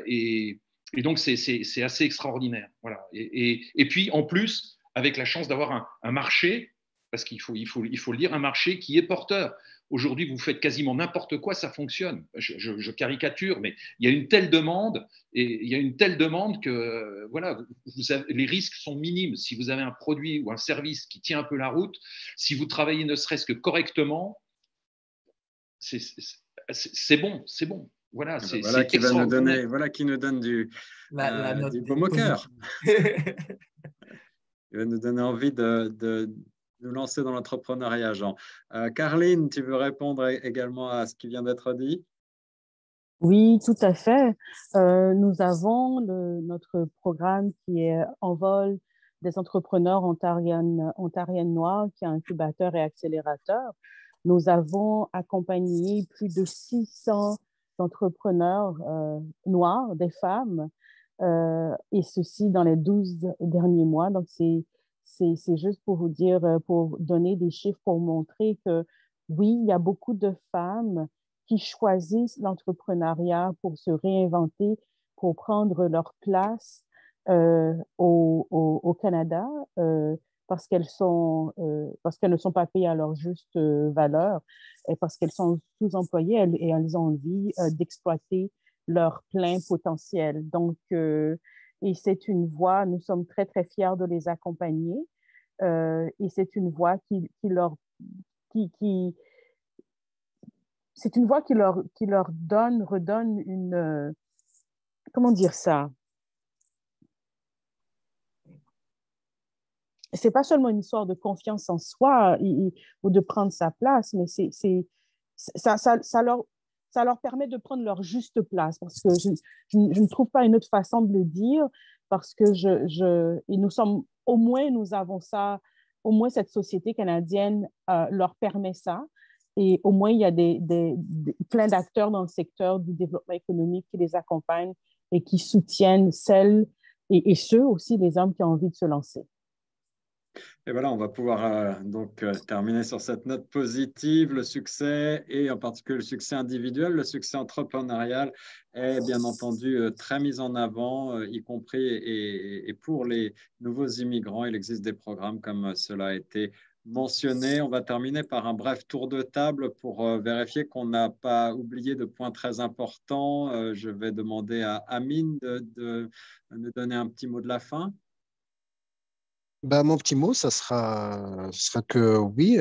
S4: Et donc, c'est assez extraordinaire. Voilà. Et puis, en plus, avec la chance d'avoir un marché, parce qu'il faut le dire, un marché qui est porteur. Aujourd'hui, vous faites quasiment n'importe quoi, ça fonctionne. Je caricature, mais il y a une telle demande, et il y a une telle demande que voilà, les risques sont minimes. Si vous avez un produit ou un service qui tient un peu la route, si vous travaillez ne serait-ce que correctement, c'est bon, c'est bon. Voilà,
S1: voilà qui va nous donner, voilà qui nous donne du baume au cœur. Il va nous donner envie de nous lancer dans l'entrepreneuriat, Jean. Carline, tu veux répondre également à ce qui vient d'être dit?
S2: Oui, tout à fait. Nous avons notre programme qui est Envol des entrepreneurs ontariennes noirs, qui est un incubateur et accélérateur. Nous avons accompagné plus de 600 entrepreneurs noirs, des femmes, et ceci dans les 12 derniers mois. Donc, c'est juste pour vous dire, pour donner des chiffres, pour montrer que oui, il y a beaucoup de femmes qui choisissent l'entrepreneuriat pour se réinventer, pour prendre leur place au Canada parce qu'elles ne sont pas payées à leur juste valeur et parce qu'elles sont sous-employées et elles ont envie d'exploiter leur plein potentiel. Donc, et c'est une voie, nous sommes très, très fiers de les accompagner et c'est une voie c'est une voie qui leur redonne une, comment dire ça? C'est pas seulement une histoire de confiance en soi ou de prendre sa place, mais ça leur permet de prendre leur juste place parce que je ne trouve pas une autre façon de le dire parce que et nous avons ça, au moins cette société canadienne leur permet ça. Et au moins, il y a plein d'acteurs dans le secteur du développement économique qui les accompagnent et qui soutiennent celles et ceux aussi, les hommes qui ont envie de se lancer.
S1: Et voilà, on va pouvoir terminer sur cette note positive. Le succès, et en particulier le succès individuel, le succès entrepreneurial est bien entendu très mis en avant, y compris et pour les nouveaux immigrants. Il existe des programmes comme cela a été mentionné. On va terminer par un bref tour de table pour vérifier qu'on n'a pas oublié de points très importants. Je vais demander à Amine de nous donner un petit mot de la fin.
S5: Mon petit mot, ça sera que oui,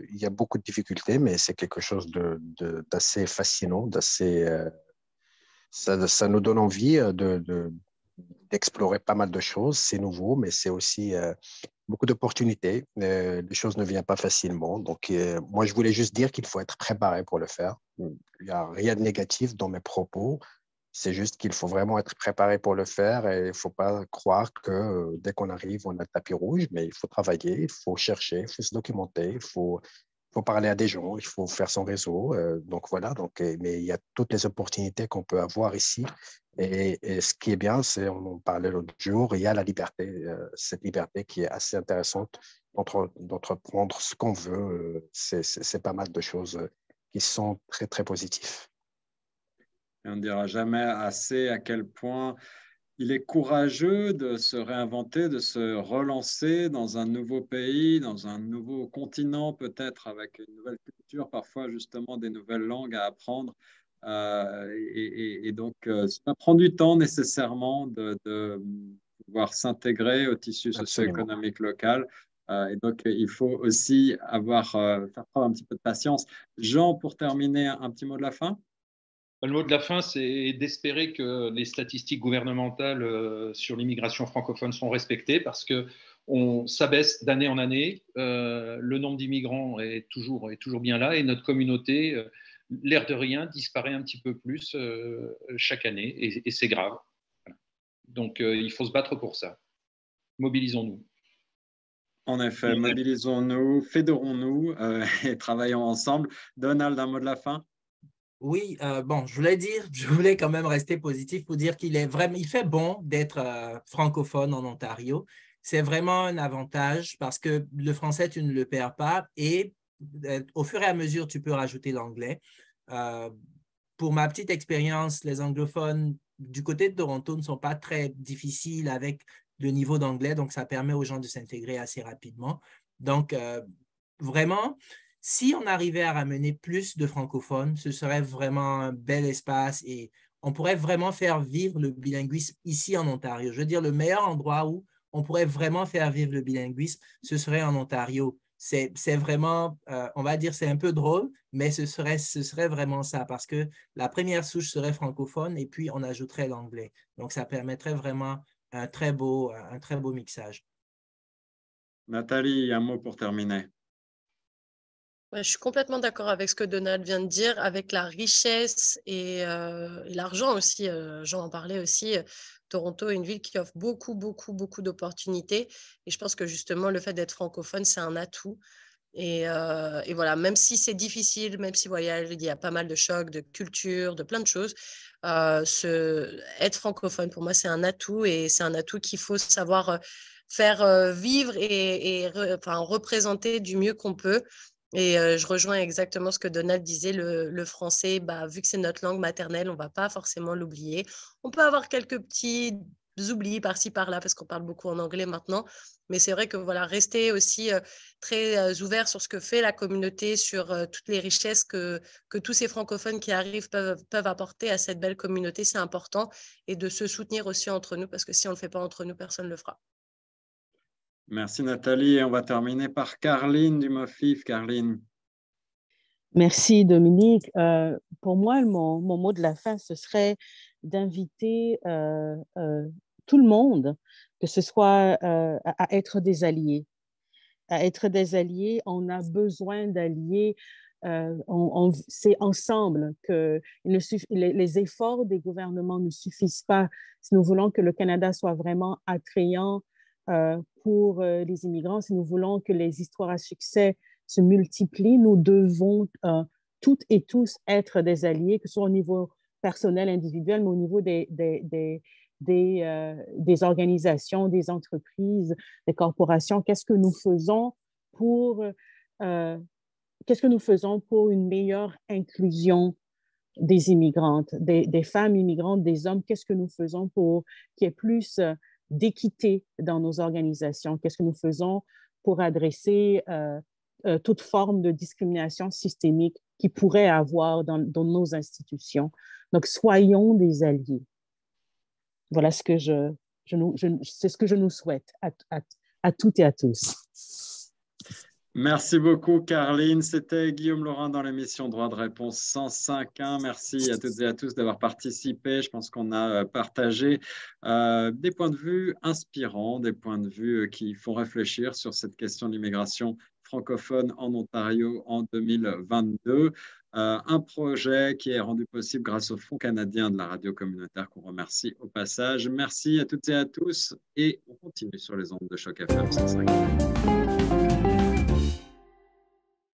S5: il y a beaucoup de difficultés, mais c'est quelque chose d'assez fascinant, ça nous donne envie d'explorer pas mal de choses. C'est nouveau, mais c'est aussi beaucoup d'opportunités. Les choses ne viennent pas facilement. Donc, moi, je voulais juste dire qu'il faut être préparé pour le faire. Il n'y a rien de négatif dans mes propos. C'est juste qu'il faut vraiment être préparé pour le faire et il ne faut pas croire que dès qu'on arrive, on a le tapis rouge, mais il faut travailler, il faut chercher, il faut se documenter, il faut parler à des gens, il faut faire son réseau. Donc voilà, mais il y a toutes les opportunités qu'on peut avoir ici. Et ce qui est bien, c'est, on en parlait l'autre jour, il y a la liberté, cette liberté qui est assez intéressante d'entreprendre ce qu'on veut. C'est pas mal de choses qui sont très, très positives.
S1: Et on ne dira jamais assez à quel point il est courageux de se réinventer, de se relancer dans un nouveau pays, dans un nouveau continent, peut-être avec une nouvelle culture, parfois justement des nouvelles langues à apprendre. Et donc, ça prend du temps nécessairement de pouvoir s'intégrer au tissu socio-économique local. Et donc, il faut aussi faire preuve un petit peu de patience. Jean, pour terminer, un petit mot de la fin?
S4: Le mot de la fin, c'est d'espérer que les statistiques gouvernementales sur l'immigration francophone sont respectées parce qu'on s'abaisse d'année en année. Le nombre d'immigrants est toujours bien là et notre communauté, l'air de rien, disparaît un petit peu plus chaque année et c'est grave. Donc, il faut se battre pour ça. Mobilisons-nous.
S1: En effet, mobilisons-nous, fédérons-nous et travaillons ensemble. Donald, un mot de la fin?
S3: Oui, bon, je voulais quand même rester positif pour dire il fait bon d'être francophone en Ontario. C'est vraiment un avantage parce que le français, tu ne le perds pas et au fur et à mesure, tu peux rajouter l'anglais. Pour ma petite expérience, les anglophones du côté de Toronto ne sont pas très difficiles avec le niveau d'anglais, donc ça permet aux gens de s'intégrer assez rapidement. Donc, vraiment, si on arrivait à ramener plus de francophones, ce serait vraiment un bel espace et on pourrait vraiment faire vivre le bilinguisme ici en Ontario. Je veux dire, le meilleur endroit où on pourrait vraiment faire vivre le bilinguisme, ce serait en Ontario. C'est vraiment, on va dire, c'est un peu drôle, mais ce serait vraiment ça parce que la première souche serait francophone et puis on ajouterait l'anglais. Donc, ça permettrait vraiment un très beau mixage.
S1: Nathalie, un mot pour terminer.
S6: Ouais, je suis complètement d'accord avec ce que Donald vient de dire, avec la richesse et l'argent aussi. Jean en parlait aussi. Toronto est une ville qui offre beaucoup, beaucoup, beaucoup d'opportunités. Et je pense que justement, le fait d'être francophone, c'est un atout. Et voilà, même si c'est difficile, même si voilà, il y a pas mal de chocs, de culture, de plein de choses, être francophone, pour moi, c'est un atout et c'est un atout qu'il faut savoir faire vivre et enfin, représenter du mieux qu'on peut. Et je rejoins exactement ce que Donald disait, le français, bah, vu que c'est notre langue maternelle, on ne va pas forcément l'oublier. On peut avoir quelques petits oublis par-ci, par-là, parce qu'on parle beaucoup en anglais maintenant. Mais c'est vrai que voilà, rester aussi très ouvert sur ce que fait la communauté, sur toutes les richesses que tous ces francophones qui arrivent peuvent apporter à cette belle communauté, c'est important. Et de se soutenir aussi entre nous, parce que si on ne le fait pas entre nous, personne ne le fera.
S1: Merci Nathalie. Et on va terminer par Carline du MOFIF. Carline.
S2: Merci Dominique. Pour moi, mon mot de la fin, ce serait d'inviter tout le monde, que ce soit à être des alliés. À être des alliés, on a besoin d'alliés. C'est ensemble que les efforts des gouvernements ne suffisent pas. Si nous voulons que le Canada soit vraiment attrayant pour les immigrants, si nous voulons que les histoires à succès se multiplient, nous devons toutes et tous être des alliés, que ce soit au niveau personnel, individuel, mais au niveau des organisations, des entreprises, des corporations. Qu'est-ce que nous faisons pour une meilleure inclusion des immigrantes, des femmes immigrantes, des hommes? Qu'est-ce que nous faisons pour qu'il y ait plus d'équité dans nos organisations? Qu'est-ce que nous faisons pour adresser toute forme de discrimination systémique qui pourrait avoir dans nos institutions? Donc, soyons des alliés. Voilà ce que c'est ce que je nous souhaite à toutes et à tous.
S1: Merci beaucoup, Carline. C'était Guillaume Laurin dans l'émission Droit de réponse 105.1. Merci à toutes et à tous d'avoir participé. Je pense qu'on a partagé des points de vue inspirants, des points de vue qui font réfléchir sur cette question de l'immigration francophone en Ontario en 2022. Un projet qui est rendu possible grâce au Fonds canadien de la radio communautaire qu'on remercie au passage. Merci à toutes et à tous et on continue sur les ondes de Choc FM 105.